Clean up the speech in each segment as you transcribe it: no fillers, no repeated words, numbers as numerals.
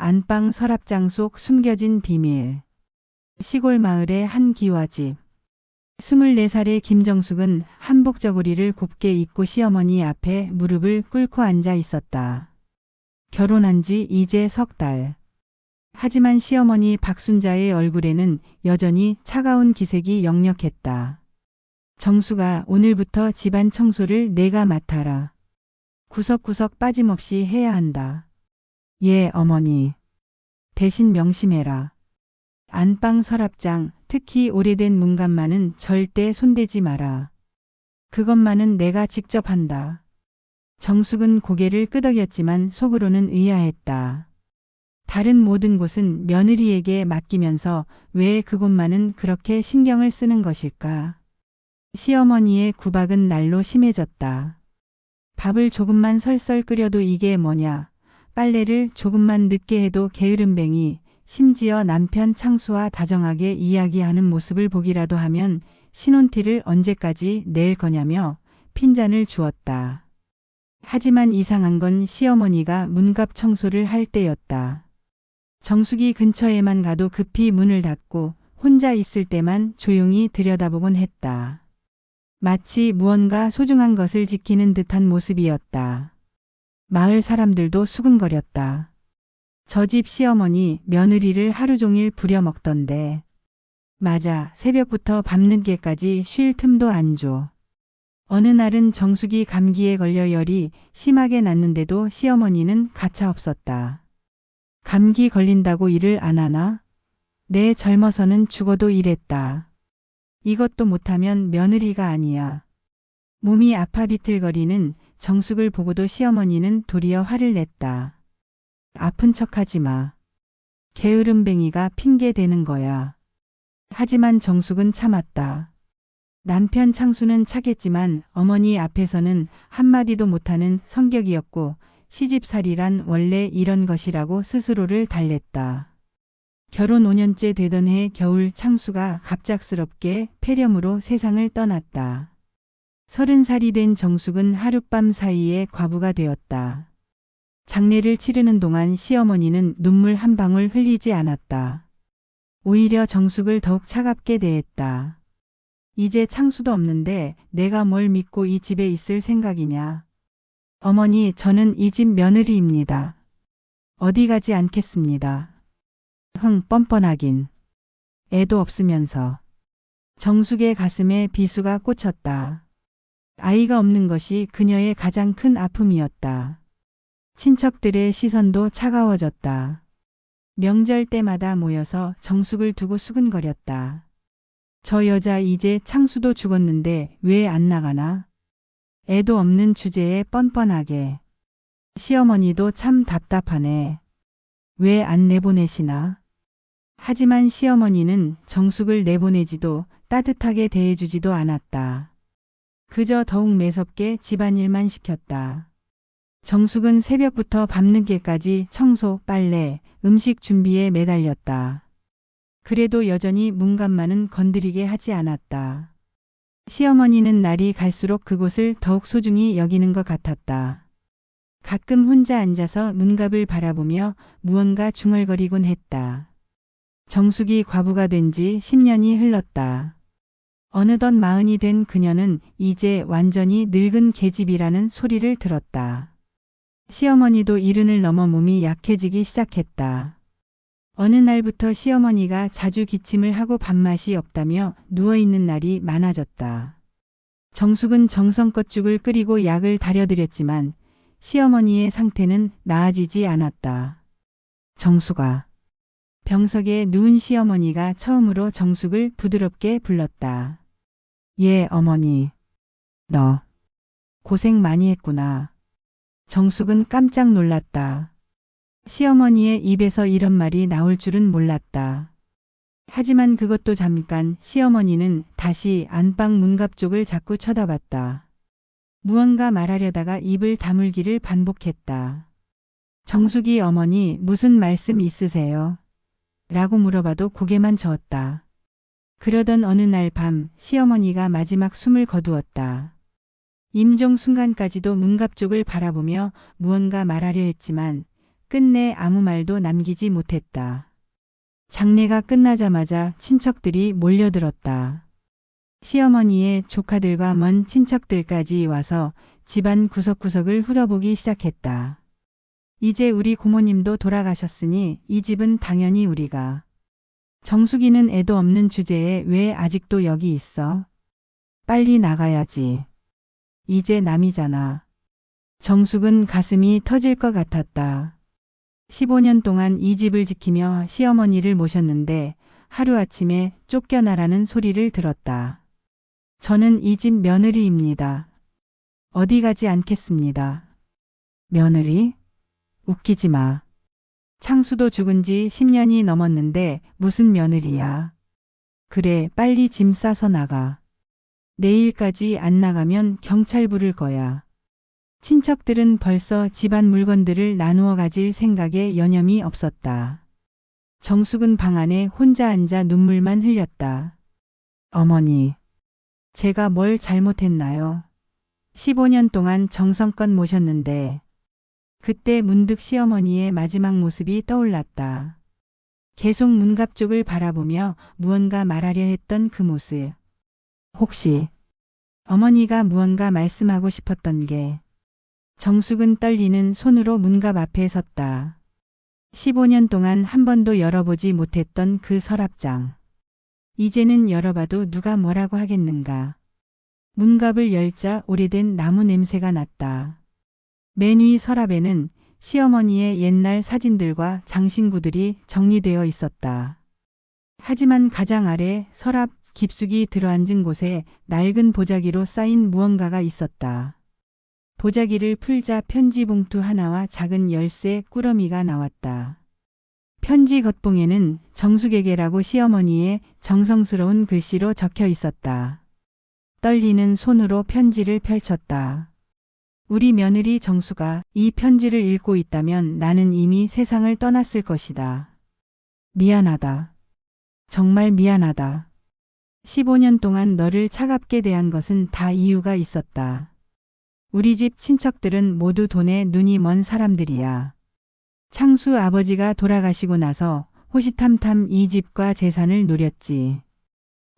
안방 서랍장 속 숨겨진 비밀. 시골 마을의 한 기와집. 24살의 김정숙은 한복 저고리를 곱게 입고 시어머니 앞에 무릎을 꿇고 앉아 있었다. 결혼한 지 이제 석 달. 하지만 시어머니 박순자의 얼굴에는 여전히 차가운 기색이 역력했다. 정수가, 오늘부터 집안 청소를 내가 맡아라. 구석구석 빠짐없이 해야 한다. 예, 어머니. 대신 명심해라. 안방 서랍장, 특히 오래된 문간만은 절대 손대지 마라. 그것만은 내가 직접 한다. 정숙은 고개를 끄덕였지만 속으로는 의아했다. 다른 모든 곳은 며느리에게 맡기면서 왜 그곳만은 그렇게 신경을 쓰는 것일까? 시어머니의 구박은 날로 심해졌다. 밥을 조금만 설설 끓여도 이게 뭐냐? 빨래를 조금만 늦게 해도 게으름뱅이, 심지어 남편 창수와 다정하게 이야기하는 모습을 보기라도 하면 신혼티를 언제까지 낼 거냐며 핀잔을 주었다. 하지만 이상한 건 시어머니가 문갑 청소를 할 때였다. 정숙이 근처에만 가도 급히 문을 닫고 혼자 있을 때만 조용히 들여다보곤 했다. 마치 무언가 소중한 것을 지키는 듯한 모습이었다. 마을 사람들도 수근거렸다. 저 집 시어머니 며느리를 하루 종일 부려먹던데. 맞아, 새벽부터 밤늦게까지 쉴 틈도 안 줘. 어느 날은 정숙이 감기에 걸려 열이 심하게 났는데도 시어머니는 가차없었다. 감기 걸린다고 일을 안 하나? 내 젊어서는 죽어도 일했다. 이것도 못하면 며느리가 아니야. 몸이 아파 비틀거리는 정숙을 보고도 시어머니는 도리어 화를 냈다. 아픈 척하지 마. 게으름뱅이가 핑계대는 거야. 하지만 정숙은 참았다. 남편 창수는 착했지만 어머니 앞에서는 한마디도 못하는 성격이었고 시집살이란 원래 이런 것이라고 스스로를 달랬다. 결혼 5년째 되던 해 겨울 창수가 갑작스럽게 폐렴으로 세상을 떠났다. 30살이 된 정숙은 하룻밤 사이에 과부가 되었다. 장례를 치르는 동안 시어머니는 눈물 한 방울 흘리지 않았다. 오히려 정숙을 더욱 차갑게 대했다. 이제 창수도 없는데 내가 뭘 믿고 이 집에 있을 생각이냐. 어머니, 저는 이 집 며느리입니다. 어디 가지 않겠습니다. 뻔뻔하긴. 애도 없으면서. 정숙의 가슴에 비수가 꽂혔다. 아이가 없는 것이 그녀의 가장 큰 아픔이었다. 친척들의 시선도 차가워졌다. 명절 때마다 모여서 정숙을 두고 수근거렸다. 저 여자 이제 창수도 죽었는데 왜 안 나가나? 애도 없는 주제에 뻔뻔하게. 시어머니도 참 답답하네. 왜 안 내보내시나? 하지만 시어머니는 정숙을 내보내지도 따뜻하게 대해주지도 않았다. 그저 더욱 매섭게 집안일만 시켰다. 정숙은 새벽부터 밤늦게까지 청소, 빨래, 음식 준비에 매달렸다. 그래도 여전히 문간만은 건드리게 하지 않았다. 시어머니는 날이 갈수록 그곳을 더욱 소중히 여기는 것 같았다. 가끔 혼자 앉아서 문갑을 바라보며 무언가 중얼거리곤 했다. 정숙이 과부가 된 지 10년이 흘렀다. 어느덧 40이 된 그녀는 이제 완전히 늙은 계집이라는 소리를 들었다. 시어머니도 70을 넘어 몸이 약해지기 시작했다. 어느 날부터 시어머니가 자주 기침을 하고 밥맛이 없다며 누워있는 날이 많아졌다. 정숙은 정성껏 죽을 끓이고 약을 다려드렸지만 시어머니의 상태는 나아지지 않았다. 정숙아. 병석에 누운 시어머니가 처음으로 정숙을 부드럽게 불렀다. 예, 어머니. 너 고생 많이 했구나. 정숙은 깜짝 놀랐다. 시어머니의 입에서 이런 말이 나올 줄은 몰랐다. 하지만 그것도 잠깐 시어머니는 다시 안방 문갑 쪽을 자꾸 쳐다봤다. 무언가 말하려다가 입을 다물기를 반복했다. 정숙이 어머니 무슨 말씀 있으세요? 라고 물어봐도 고개만 저었다. 그러던 어느 날 밤 시어머니가 마지막 숨을 거두었다. 임종 순간까지도 문갑 쪽을 바라보며 무언가 말하려 했지만 끝내 아무 말도 남기지 못했다. 장례가 끝나자마자 친척들이 몰려들었다. 시어머니의 조카들과 먼 친척들까지 와서 집안 구석구석을 훑어보기 시작했다. 이제 우리 고모님도 돌아가셨으니 이 집은 당연히 우리가. 정숙이는 애도 없는 주제에 왜 아직도 여기 있어? 빨리 나가야지. 이제 남이잖아. 정숙은 가슴이 터질 것 같았다. 15년 동안 이 집을 지키며 시어머니를 모셨는데 하루아침에 쫓겨나라는 소리를 들었다. 저는 이 집 며느리입니다. 어디 가지 않겠습니다. 며느리? 웃기지 마. 창수도 죽은 지 10년이 넘었는데 무슨 며느리야. 그래, 빨리 짐 싸서 나가. 내일까지 안 나가면 경찰 부를 거야. 친척들은 벌써 집안 물건들을 나누어 가질 생각에 여념이 없었다. 정숙은 방 안에 혼자 앉아 눈물만 흘렸다. 어머니, 제가 뭘 잘못했나요? 15년 동안 정성껏 모셨는데 그때 문득 시어머니의 마지막 모습이 떠올랐다. 계속 문갑 쪽을 바라보며 무언가 말하려 했던 그 모습. 혹시 어머니가 무언가 말씀하고 싶었던 게. 정숙은 떨리는 손으로 문갑 앞에 섰다. 15년 동안 한 번도 열어보지 못했던 그 서랍장. 이제는 열어봐도 누가 뭐라고 하겠는가. 문갑을 열자 오래된 나무 냄새가 났다. 맨 위 서랍에는 시어머니의 옛날 사진들과 장신구들이 정리되어 있었다. 하지만 가장 아래 서랍 깊숙이 들어앉은 곳에 낡은 보자기로 쌓인 무언가가 있었다. 보자기를 풀자 편지 봉투 하나와 작은 열쇠 꾸러미가 나왔다. 편지 겉봉에는 정숙에게라고 시어머니의 정성스러운 글씨로 적혀 있었다. 떨리는 손으로 편지를 펼쳤다. 우리 며느리 정수가 이 편지를 읽고 있다면 나는 이미 세상을 떠났을 것이다. 미안하다. 정말 미안하다. 15년 동안 너를 차갑게 대한 것은 다 이유가 있었다. 우리 집 친척들은 모두 돈에 눈이 먼 사람들이야. 창수 아버지가 돌아가시고 나서 호시탐탐 이 집과 재산을 노렸지.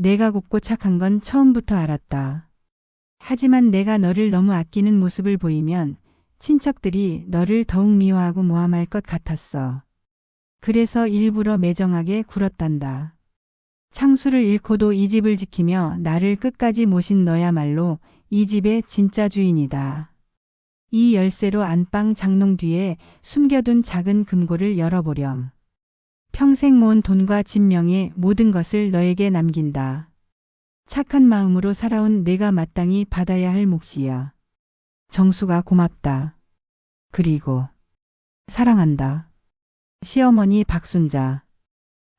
내가 곱고 착한 건 처음부터 알았다. 하지만 내가 너를 너무 아끼는 모습을 보이면 친척들이 너를 더욱 미워하고 모함할 것 같았어. 그래서 일부러 매정하게 굴었단다. 창수를 잃고도 이 집을 지키며 나를 끝까지 모신 너야말로 이 집의 진짜 주인이다. 이 열쇠로 안방 장롱 뒤에 숨겨둔 작은 금고를 열어보렴. 평생 모은 돈과 진명의 모든 것을 너에게 남긴다. 착한 마음으로 살아온 내가 마땅히 받아야 할 몫이야. 정수가 고맙다. 그리고 사랑한다. 시어머니 박순자.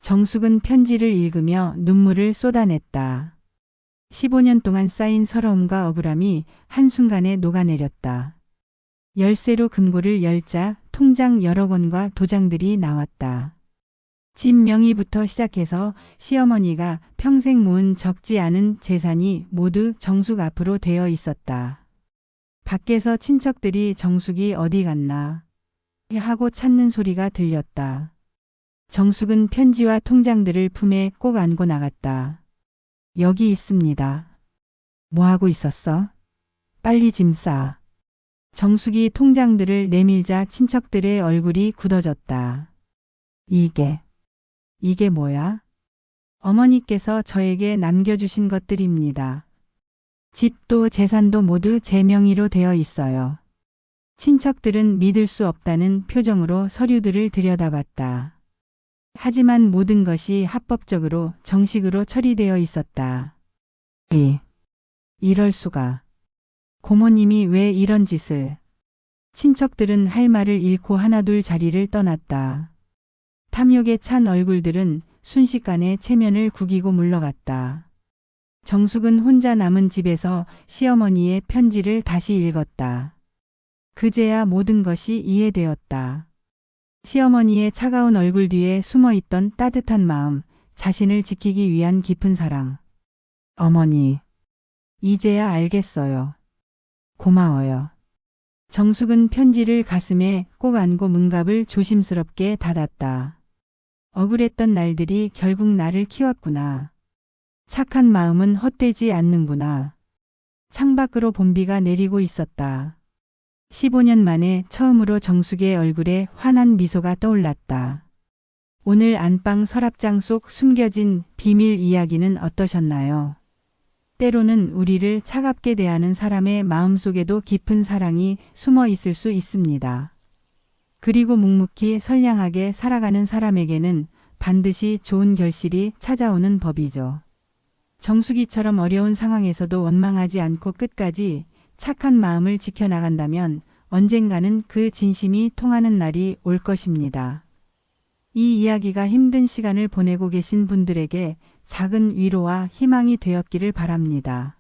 정숙은 편지를 읽으며 눈물을 쏟아냈다. 15년 동안 쌓인 서러움과 억울함이 한순간에 녹아내렸다. 열쇠로 금고를 열자 통장 여러 권과 도장들이 나왔다. 집 명의부터 시작해서 시어머니가 평생 모은 적지 않은 재산이 모두 정숙 앞으로 되어 있었다. 밖에서 친척들이 정숙이 어디 갔나 하고 찾는 소리가 들렸다. 정숙은 편지와 통장들을 품에 꼭 안고 나갔다. 여기 있습니다. 뭐 하고 있었어? 빨리 짐 싸. 정숙이 통장들을 내밀자 친척들의 얼굴이 굳어졌다. 이게 뭐야? 어머니께서 저에게 남겨주신 것들입니다. 집도 재산도 모두 제 명의로 되어 있어요. 친척들은 믿을 수 없다는 표정으로 서류들을 들여다봤다. 하지만 모든 것이 합법적으로 정식으로 처리되어 있었다. 이럴 수가. 고모님이 왜 이런 짓을. 친척들은 할 말을 잃고 하나둘 자리를 떠났다. 탐욕에 찬 얼굴들은 순식간에 체면을 구기고 물러갔다. 정숙은 혼자 남은 집에서 시어머니의 편지를 다시 읽었다. 그제야 모든 것이 이해되었다. 시어머니의 차가운 얼굴 뒤에 숨어있던 따뜻한 마음, 자신을 지키기 위한 깊은 사랑. 어머니, 이제야 알겠어요. 고마워요. 정숙은 편지를 가슴에 꼭 안고 문갑을 조심스럽게 닫았다. 억울했던 날들이 결국 나를 키웠구나. 착한 마음은 헛되지 않는구나. 창밖으로 봄비가 내리고 있었다. 15년 만에 처음으로 정숙의 얼굴에 환한 미소가 떠올랐다. 오늘 안방 서랍장 속 숨겨진 비밀 이야기는 어떠셨나요? 때로는 우리를 차갑게 대하는 사람의 마음속에도 깊은 사랑이 숨어 있을 수 있습니다. 그리고 묵묵히 선량하게 살아가는 사람에게는 반드시 좋은 결실이 찾아오는 법이죠. 정숙이처럼 어려운 상황에서도 원망하지 않고 끝까지 착한 마음을 지켜나간다면 언젠가는 그 진심이 통하는 날이 올 것입니다. 이 이야기가 힘든 시간을 보내고 계신 분들에게 작은 위로와 희망이 되었기를 바랍니다.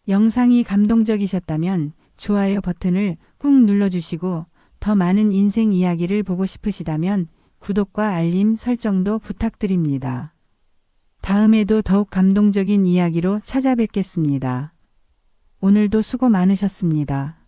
영상이 감동적이셨다면 좋아요 버튼을 꾹 눌러주시고 더 많은 인생 이야기를 보고 싶으시다면 구독과 알림 설정도 부탁드립니다. 다음에도 더욱 감동적인 이야기로 찾아뵙겠습니다. 오늘도 수고 많으셨습니다.